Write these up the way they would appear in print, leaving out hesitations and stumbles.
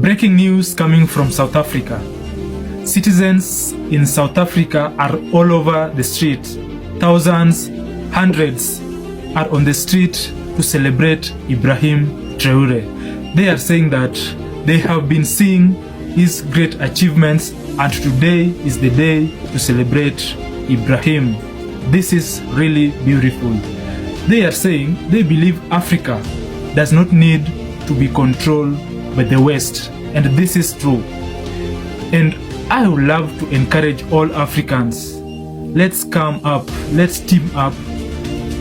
Breaking news coming from South Africa. Citizens in South Africa are all over the street. Thousands, hundreds are on the street to celebrate Ibrahim Traore. They are saying that they have been seeing his great achievements and today is the day to celebrate Ibrahim. This is really beautiful. They are saying they believe Africa does not need to be controlled by the West, and this is true. And I would love to encourage all Africans. Let's come up, let's team up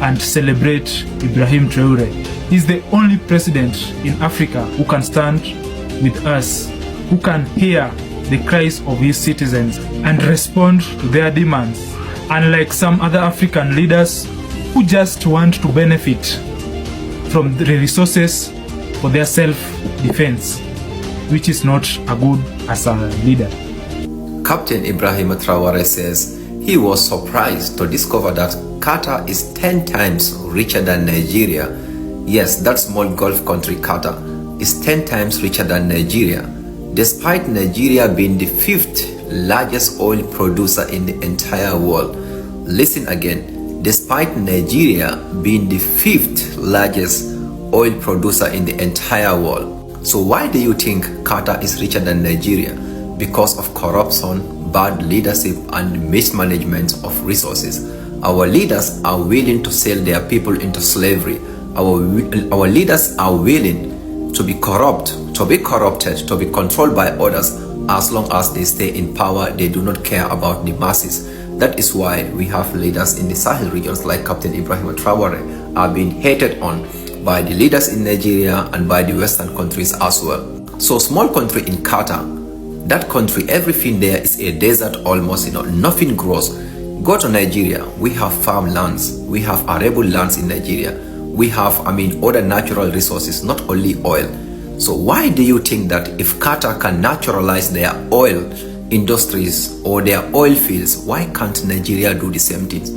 and celebrate Ibrahim Traore. He's the only president in Africa who can stand with us, who can hear the cries of his citizens and respond to their demands, unlike some other African leaders who just want to benefit from the resources for their self-defense, which is not a good as a leader. Captain Ibrahim Traore says he was surprised to discover that Qatar is 10 times richer than Nigeria. Yes, that small Gulf country Qatar is 10 times richer than Nigeria, despite Nigeria being the 5th largest oil producer in the entire world. Listen again, despite Nigeria being the 5th largest oil producer in the entire world. So why do you think Qatar is richer than Nigeria? Because of corruption, bad leadership, and mismanagement of resources. Our leaders are willing to sell their people into slavery. Our leaders are willing to be corrupt, to be corrupted, to be controlled by others. As long as they stay in power, they do not care about the masses. That is why we have leaders in the Sahel regions like Captain Ibrahim Traore are being hated on by the leaders in Nigeria and by the Western countries as well. So small country in Qatar, that country, everything there is a desert almost, nothing grows. Go to Nigeria, we have farmlands, we have arable lands in Nigeria, we have, other natural resources, not only oil. So why do you think that if Qatar can naturalize their oil industries or their oil fields, why can't Nigeria do the same things?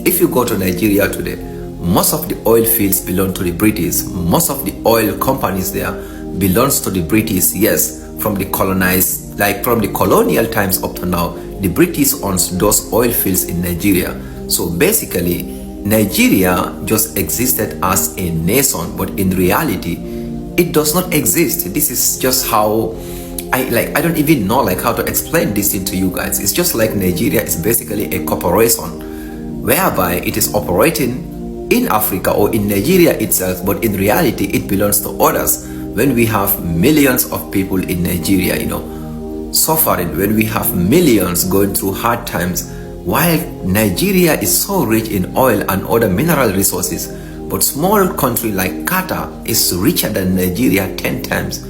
If you go to Nigeria today, most of the oil fields belong to the British. Most of the oil companies there belongs to the British. Yes, from the colonized, like from the colonial times up to now, the British owns those oil fields in Nigeria. So basically, Nigeria just existed as a nation, but in reality, it does not exist. This is just how I don't even know how to explain this thing to you guys. It's just like Nigeria is basically a corporation whereby it is operating in Africa or in Nigeria itself, but in reality it belongs to others. When we have millions of people in Nigeria, suffering, when we have millions going through hard times, while Nigeria is so rich in oil and other mineral resources, but small country like Qatar is richer than Nigeria 10 times.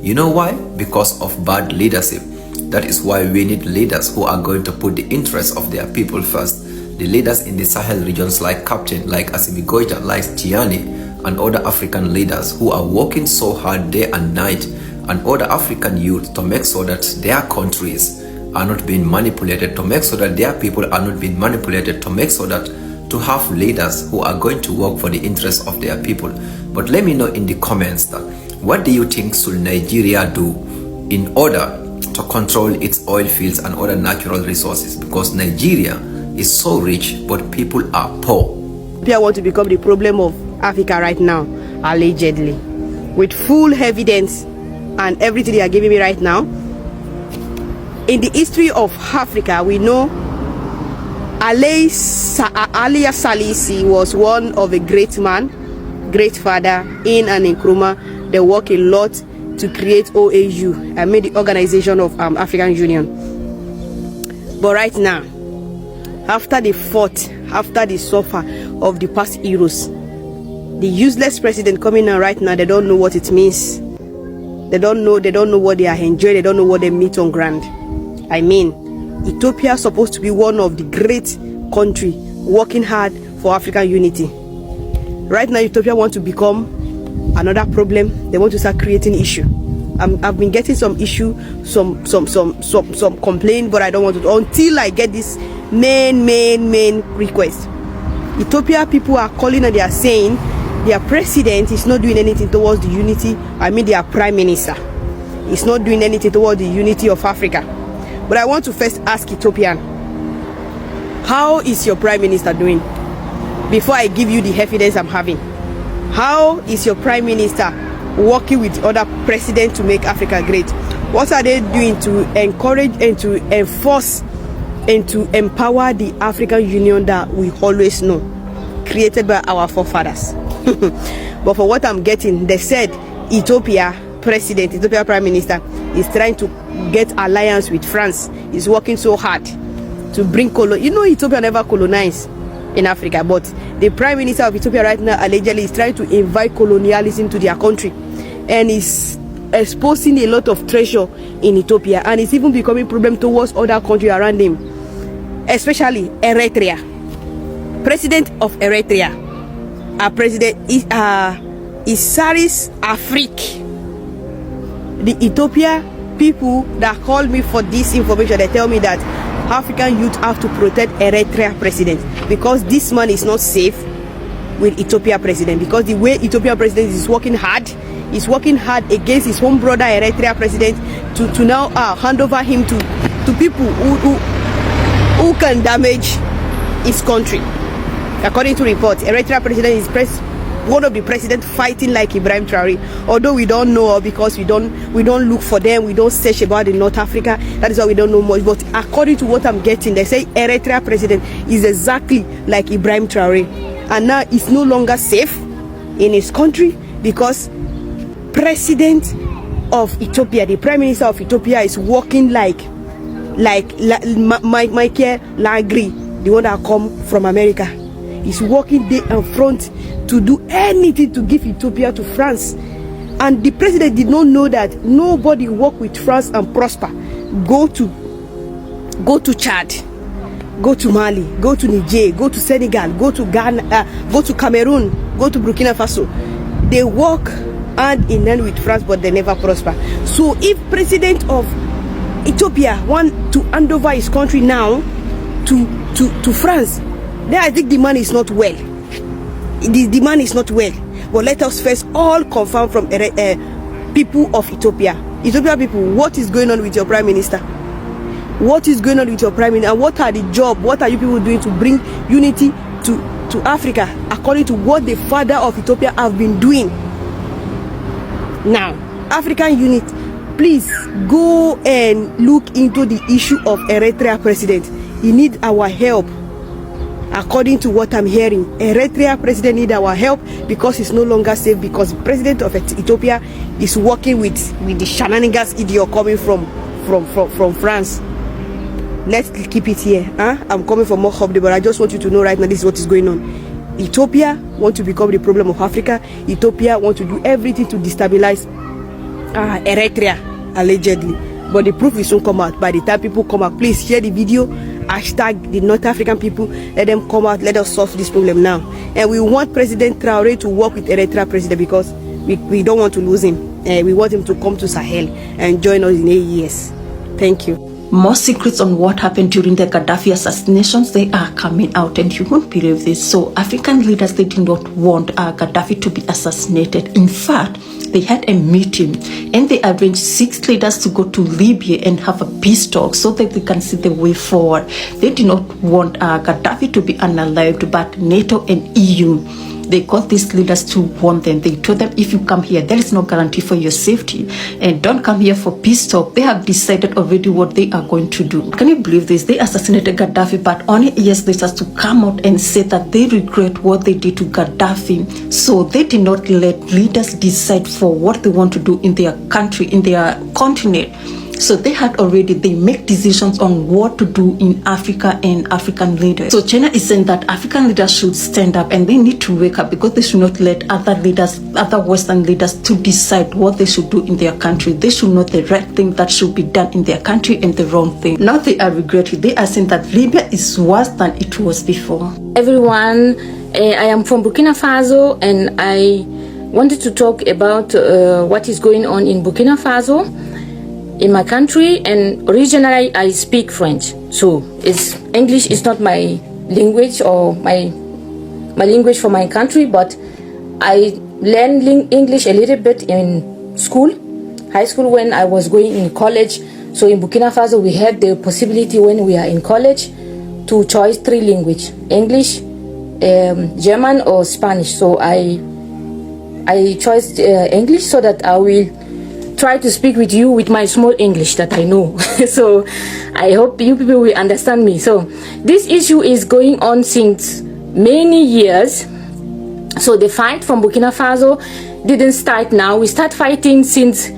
You know why? Because of bad leadership. That is why we need leaders who are going to put the interests of their people first. The leaders in the Sahel regions like Captain, like Assimi Goïta, like Tiani, and other African leaders who are working so hard day and night, and other African youth to make sure that their countries are not being manipulated, to make sure that their people are not being manipulated, to make sure that to have leaders who are going to work for the interests of their people. But let me know in the comments that what do you think should Nigeria do in order to control its oil fields and other natural resources, because Nigeria is so rich but people are poor. People want to become the problem of Africa right now, allegedly, with full evidence and everything they are giving me right now. In the history of Africa, we know Ali Salisi was one of a great man, great father in and in Nkrumah. They work a lot to create OAU, the Organization of African Union. But right now, after the fought, after the suffer of the past heroes, the useless president coming in right now, they don't know what it means. They don't know what they are enjoying, they don't know what they meet on ground. Ethiopia is supposed to be one of the great country working hard for African unity. Right now, Ethiopia wants to become another problem. They want to start creating issue. I've been getting some issue, some complaint, but I don't want to until I get this main request. Ethiopia people are calling and they are saying their president is not doing anything towards the unity. Their prime minister. It's not doing anything toward the unity of Africa. But I want to first ask Ethiopian, how is your prime minister doing? Before I give you the evidence I'm having, how is your prime minister working with other presidents to make Africa great? What are they doing to encourage and to enforce and to empower the African Union that we always know, created by our forefathers? But for what I'm getting, they said Ethiopia prime minister is trying to get alliance with France. He's working so hard to bring Ethiopia never colonized in Africa, but the prime minister of Ethiopia right now allegedly is trying to invite colonialism to their country, and is exposing a lot of treasure in Ethiopia, and it's even becoming a problem towards other countries around him, especially Eritrea. President of Eritrea, President Isaias Afwerki. The Ethiopia people that call me for this information, they tell me that African youth have to protect Eritrea president, because this man is not safe with Ethiopia president, because the way Ethiopia president is working hard against his own brother Eritrea president to now hand over him to people who can damage his country. According to reports, Eritrea president is one of the presidents fighting like Ibrahim Traore, although we don't know, because we don't look for them, we don't search about in North Africa. That is why we don't know much. But according to what I'm getting, they say Eritrea president is exactly like Ibrahim Traore, and now it's no longer safe in his country, because president of Ethiopia, the prime minister of Ethiopia, is working like Michael Lagri, the one that come from America. He's working day and front to do anything to give Ethiopia to France. And the president did not know that nobody work with France and prosper. Go to Chad, go to Mali, go to Niger, go to Senegal, go to Ghana, go to Cameroon, go to Burkina Faso. They work hand in hand with France, but they never prosper. So if president of Ethiopia want to hand over his country now to France, then I think the man is not well. The man is not well. But let us first all confirm from people of Ethiopia. Ethiopia people, what is going on with your prime minister? What is going on with your prime minister? And what are the job? What are you people doing to bring unity to Africa, according to what the father of Ethiopia have been doing? Now, African unit, please go and look into the issue of Eritrea president. He need our help. According to what I'm hearing, Eritrea president need our help, because it's no longer safe, because the president of Ethiopia is working with the shenanigans idiot coming from France. Let's keep it here. I'm coming for more update, but I just want you to know right now this is what is going on. Ethiopia want to become the problem of Africa. Ethiopia want to do everything to destabilize Eritrea, allegedly. But the proof will soon come out. By the time people come out, please share the video, hashtag the North African people, let them come out, let us solve this problem now. And we want President Traore to work with Eritrea president, because we don't want to lose him. We want him to come to Sahel and join us in AES. Thank you. More secrets on what happened during the Gaddafi assassinations, they are coming out, and you won't believe this. So African leaders, they did not want Gaddafi to be assassinated. In fact, they had a meeting and they arranged 6 leaders to go to Libya and have a peace talk so that they can see the way forward. They did not want Gaddafi to be unalived, but NATO and EU, they got these leaders to warn them. They told them, if you come here, there is no guarantee for your safety, and don't come here for peace talk. They have decided already what they are going to do. Can you believe this? They assassinated Gaddafi, but only years later to come out and say that they regret what they did to Gaddafi. So they did not let leaders decide for what they want to do in their country, in their continent. So they make decisions on what to do in Africa and African leaders. So China is saying that African leaders should stand up and they need to wake up, because they should not let other leaders, other Western leaders, to decide what they should do in their country. They should know the right thing that should be done in their country and the wrong thing. Now they are regretting. They are saying that Libya is worse than it was before. Everyone, I am from Burkina Faso, and I wanted to talk about what is going on in Burkina Faso, in my country. And originally I speak French, so English is not my language or my language for my country, but I learned English a little bit in school, high school, when I was going in college. So in Burkina Faso, we had the possibility when we are in college to choose 3 languages: English, German, or Spanish. So I chose English, so that I will try to speak with you with my small English that I know. So I hope you people will understand me. So this issue is going on since many years. So the fight from Burkina Faso didn't start now. We start fighting since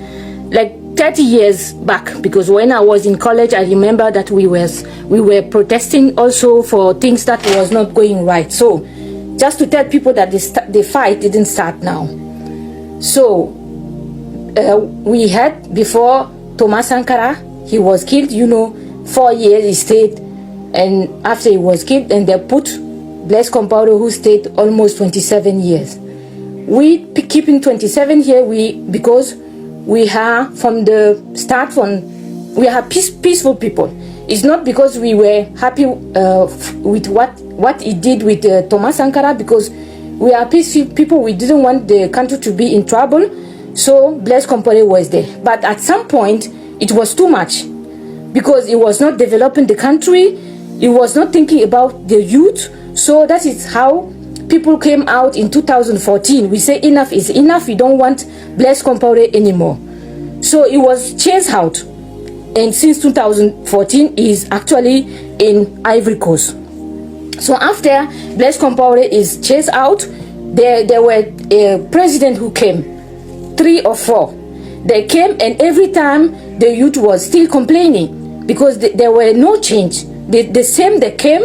like 30 years back, because when I was in college, I remember that we were protesting also for things that was not going right. So just to tell people that the fight didn't start now. So we had before Thomas Sankara, he was killed, 4 years he stayed, and after he was killed, and they put Blaise Compaoré, who stayed almost 27 years. We keeping 27 here, because we are from the start, we are peaceful people. It's not because we were happy with what he did with Thomas Sankara, because we are peaceful people. We didn't want the country to be in trouble. So Blaise Compaoré was there. But at some point, it was too much, because it was not developing the country. It was not thinking about the youth. So that is how people came out in 2014. We say enough is enough. We don't want Blaise Compaoré anymore. So it was chased out. And since 2014, is actually in Ivory Coast. So after Blaise Compaoré is chased out, there were a president who came. 3 or 4. They came, and every time the youth was still complaining, because there were no change. The same, they came,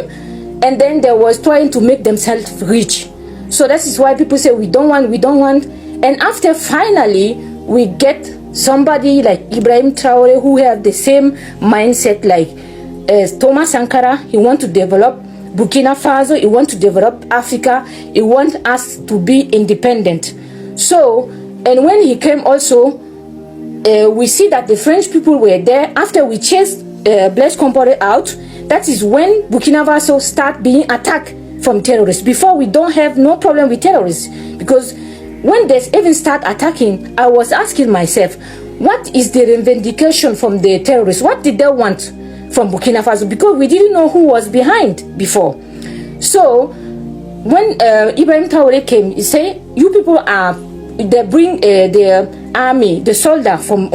and then they was trying to make themselves rich. So that is why people say we don't want. And after finally we get somebody like Ibrahim Traore, who have the same mindset like Thomas Sankara. He want to develop Burkina Faso. He want to develop Africa. He want us to be independent. So, and when he came also, we see that the French people were there. After we chased Blaise Compaoré out, that is when Burkina Faso start being attacked from terrorists. Before, we don't have no problem with terrorists, because when they even start attacking, I was asking myself, what is the revendication from the terrorists? What did they want from Burkina Faso? Because we didn't know who was behind before. So when Ibrahim Traore came, he said, you people they bring the army, the soldier from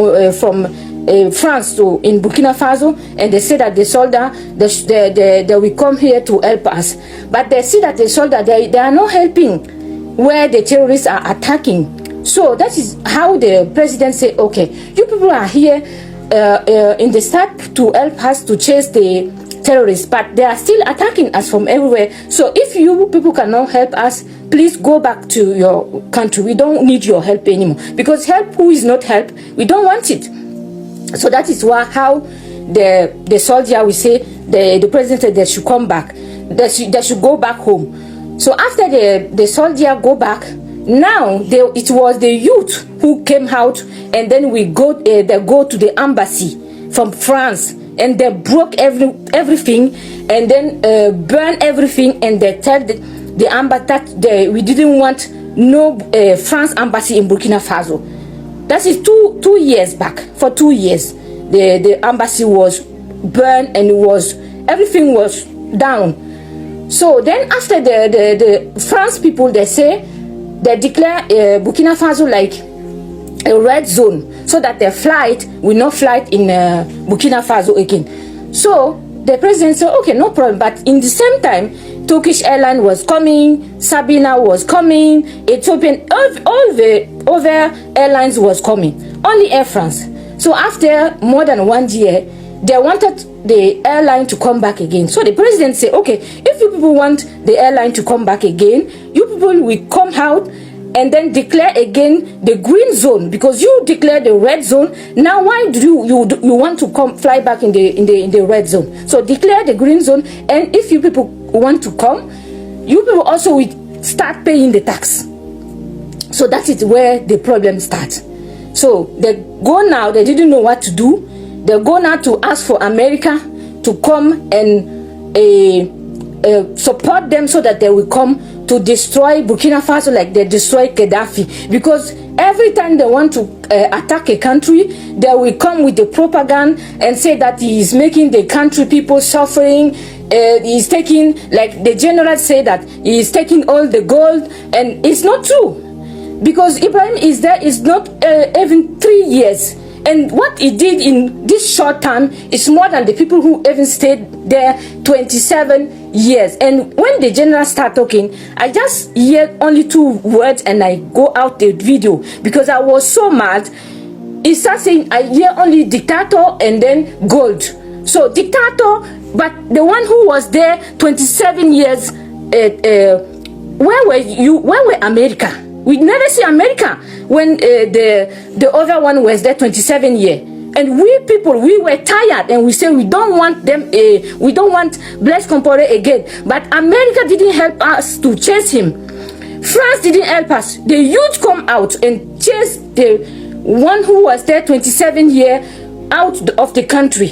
France to in Burkina Faso, and they say that the soldier they will come here to help us. But they see that the soldier they are not helping where the terrorists are attacking. So that is how the president say, okay, you people are here in the start to help us to chase the terrorists, but they are still attacking us from everywhere. So if you people cannot help us, please go back to your country. We don't need your help anymore, because help who is not help, we don't want it. So that is how the soldier, we say, the president said they should come back, they should go back home. So after the soldier go back, now it was the youth who came out, and then they go to the embassy from France, and they broke everything, and then burn everything, and they tell the embassy that we didn't want no France embassy in Burkina Faso. That is two years back. For 2 years, the embassy was burned, and everything was down. So then after the France people, they declare Burkina Faso like a red zone, so that their flight will not fly in Burkina Faso again. So the president said, okay, no problem. But in the same time, Turkish Airlines was coming, Sabina was coming, Ethiopian, all the other airlines was coming, only Air France. So after more than 1 year, they wanted the airline to come back again. So the president said, okay, if you people want the airline to come back again, you people will come out and then declare again the green zone, because you declare the red zone. Now why do you want to fly back in the red zone? So declare the green zone, and if you people want to come, you people also will start paying the tax. So that is where the problem starts. So they go now, they didn't know what to do. They go now to ask for America to come and support them, so that they will come to destroy Burkina Faso like they destroyed Gaddafi, because every time they want to attack a country, they will come with the propaganda and say that he is making the country people suffering. He's taking, like the general say that he is taking all the gold, and it's not true, because Ibrahim is there is not even 3 years, and what he did in this short time is more than the people who even stayed there 27 years. And when the general start talking, I just hear only 2 words and I go out the video because I was so mad. He starts saying, I hear only dictator and then gold. So dictator, but the one who was there 27 years, where were you? Where were America? We never see America when the other one was there 27 years. And we people, we were tired and we said we don't want them, we don't want Blaise Compaoré again. But America didn't help us to chase him. France didn't help us. The youth come out and chase the one who was there 27 years out of the country.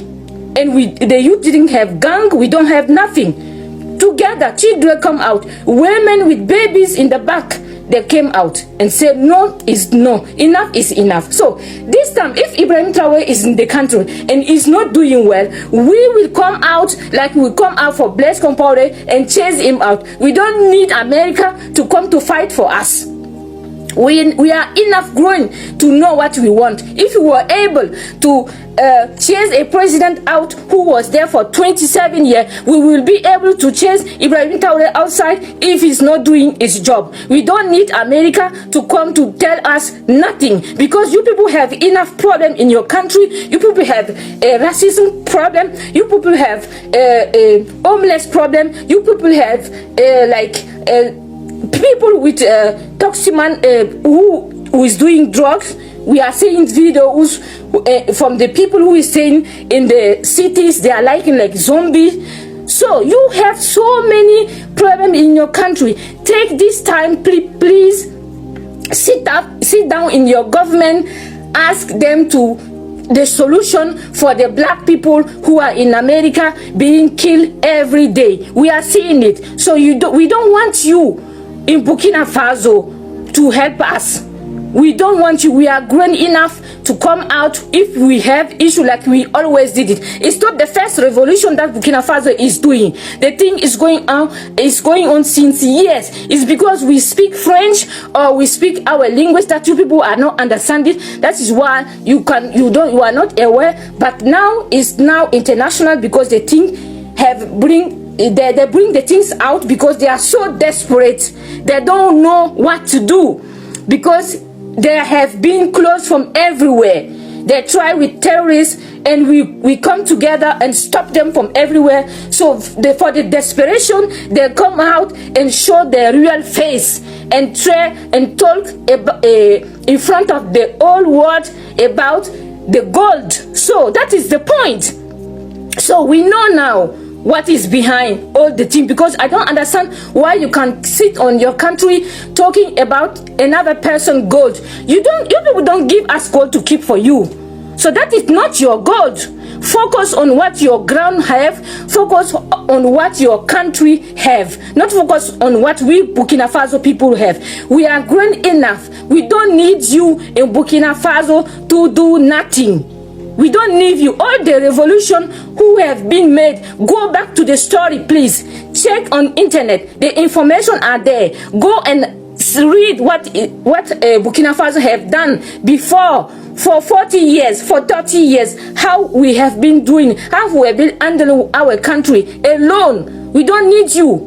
And the youth didn't have gang, we don't have nothing. Together, children come out, women with babies in the back, they came out and said no is no, enough is enough. So this time, if Ibrahim Traore is in the country and is not doing well, we will come out like we come out for Blaise Compaoré and chase him out. We don't need America to come to fight for us. We are enough growing to know what we want. If we were able to chase a president out who was there for 27 years, we will be able to chase Ibrahim Traore outside if he's not doing his job. We don't need America to come to tell us nothing, because you people have enough problem in your country. You people have a racism problem. You people have a homeless problem. You people have people with toximan who is doing drugs. We are seeing videos from the people who is staying in the cities. They are like zombies. So you have so many problems in your country. Take this time, please sit down in your government. Ask them to the solution for the black people who are in America being killed every day. We are seeing it. So we don't want you in Burkina Faso to help us. We don't want you. We are grown enough to come out if we have issue like we always did it. It's not the first revolution that Burkina Faso is doing. The thing is going on since years. It's because we speak French or we speak our language that you people are not understanding. That is why you are not aware. But now it's now international, because the thing they bring the things out because they are so desperate. They don't know what to do, because they have been closed from everywhere. They try with terrorists, and we come together and stop them from everywhere. So for the desperation, they come out and show their real face and try and talk in front of the whole world about the gold. So that is the point. So we know now what is behind all the thing, because I don't understand why you can sit on your country talking about another person gold. You people don't give us gold to keep for you. So that is not your gold. Focus on what your ground have. Focus on what your country have. Not focus on what we Burkina Faso people have. We are grown enough. We don't need you in Burkina Faso to do nothing. We don't need you. All the revolution who have been made, go back to the story, please. Check on internet. The information are there. Go and read what Burkina Faso have done before, for 40 years, for 30 years, how we have been doing, how we have been handling our country alone. We don't need you.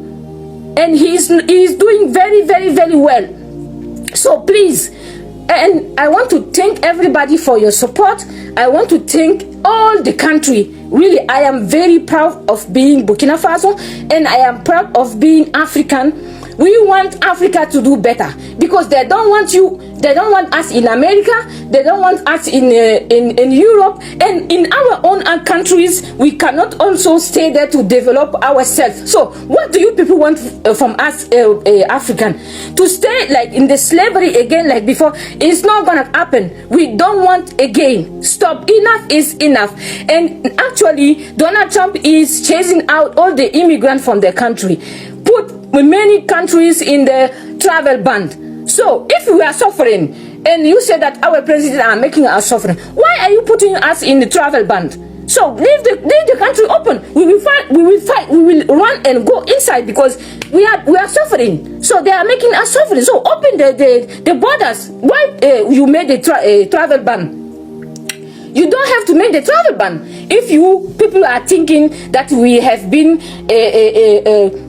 And he's doing very, very, very well. So please, and I want to thank everybody for your support. I want to thank all the country. Really, I am very proud of being Burkina Faso, and I am proud of being African. We want Africa to do better, because they don't want you. They don't want us in America. They don't want us in Europe, and in our own countries. We cannot also stay there to develop ourselves. So what do you people want from us, African? To stay like in the slavery again like before? It's not gonna happen. We don't want again. Stop. Enough is enough. And actually, Donald Trump is chasing out all the immigrants from the country. Put many countries in the travel ban. So if we are suffering, and you say that our president are making us suffering. Why are you putting us in the travel ban? So leave the country open. We will run and go inside because we are suffering. So they are making us suffering. So open the borders. Why you made a travel ban? You don't have to make the travel ban. If you people are thinking that we have been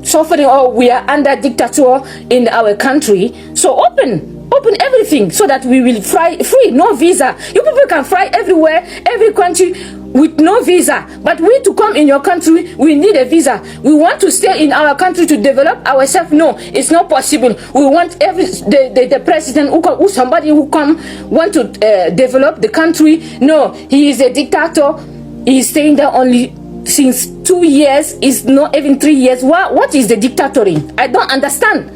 suffering or we are under dictator in our country, so open everything so that we will fly free, no visa. You people can fly everywhere, every country with no visa. But we to come in your country, we need a visa. We want to stay in our country to develop ourselves. No, it's not possible. We want the president who somebody who come want to develop the country. No, he is a dictator. He is staying there only since 2 years. It's not even 3 years. What is the dictatoring? I don't understand.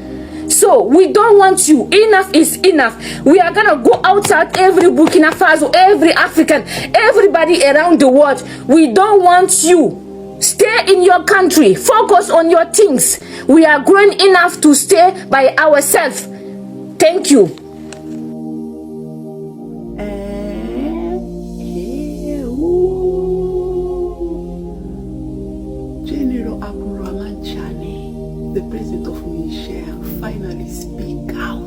So we don't want you. Enough is enough. We are gonna go outside, every Burkina Faso, every African, everybody around the world. We don't want you. Stay in your country. Focus on your things. We are grown enough to stay by ourselves. Thank you. General Abdurrahman Chani, the president of Niger, finally speak out.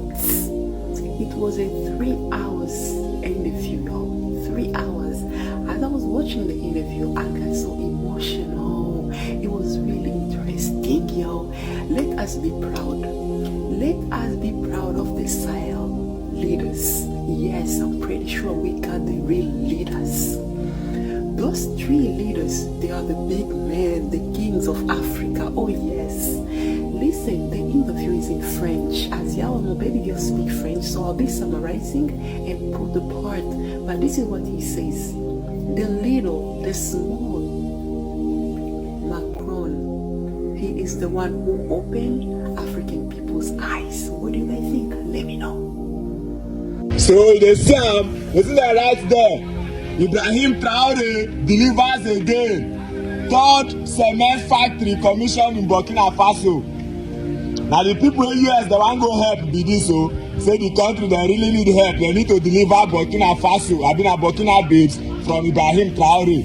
It was a 3 hours interview, y'all. 3 hours. As I was watching the interview, I got so emotional. It was really interesting, y'all. Let us be proud. Let us be proud of the Sahel leaders. Yes, I'm pretty sure we got the real leaders. Those 3 leaders, they are the big men, the kings of Africa. Oh yes. Listen, the interview is in French. As y'all know, baby girl speak French, so I'll be summarizing and put the part. But this is what he says. The little, the small Macron, he is the one who opened African people's eyes. What do you guys think? Let me know. So the Sam, isn't that right there? Ibrahim Traore delivers again. 3rd cement factory commission in Burkina Faso. Now the people in US, they want to go help be this, so say the country they really need help. They need to deliver Burkina Faso. I've been a Burkina babes from Ibrahim Traore.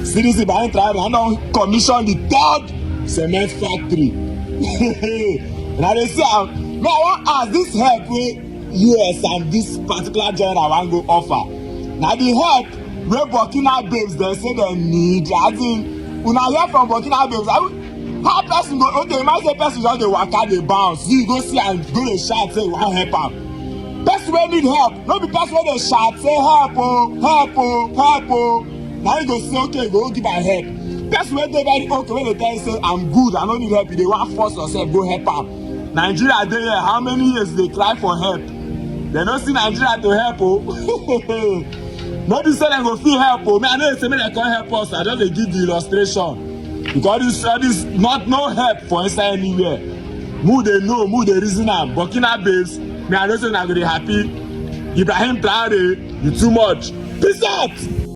See this Ibrahim Traore, and now commission the 3rd cement factory. Now they say, no, I want to ask this help with US and this particular general want to go offer. Now the help where Burkina babes they say they need, as in, when I hear from Burkina babes, how person go, okay, my say person just dey waka dey bounce, you go see and go dey shout say you wan help am. Person wey need help, no be person wey dey shout say help oh, help oh, help oh. Now you go say okay, you go give am help. Person wey dey very okay, wey dey tell you say I'm good, I no need help, you dey wan force yourself go help am. Nigeria dey here, how many years they cry for help? They no see Nigeria to help oh. No be say dem go fit help oh. Me I know say make dem come help us, I just dey give the illustration. Because this not no help for inside anywhere. Who they know, who they reason am. Burkina babes, me I know say na go dey happy. Ibrahim Traore, you too much. Peace out.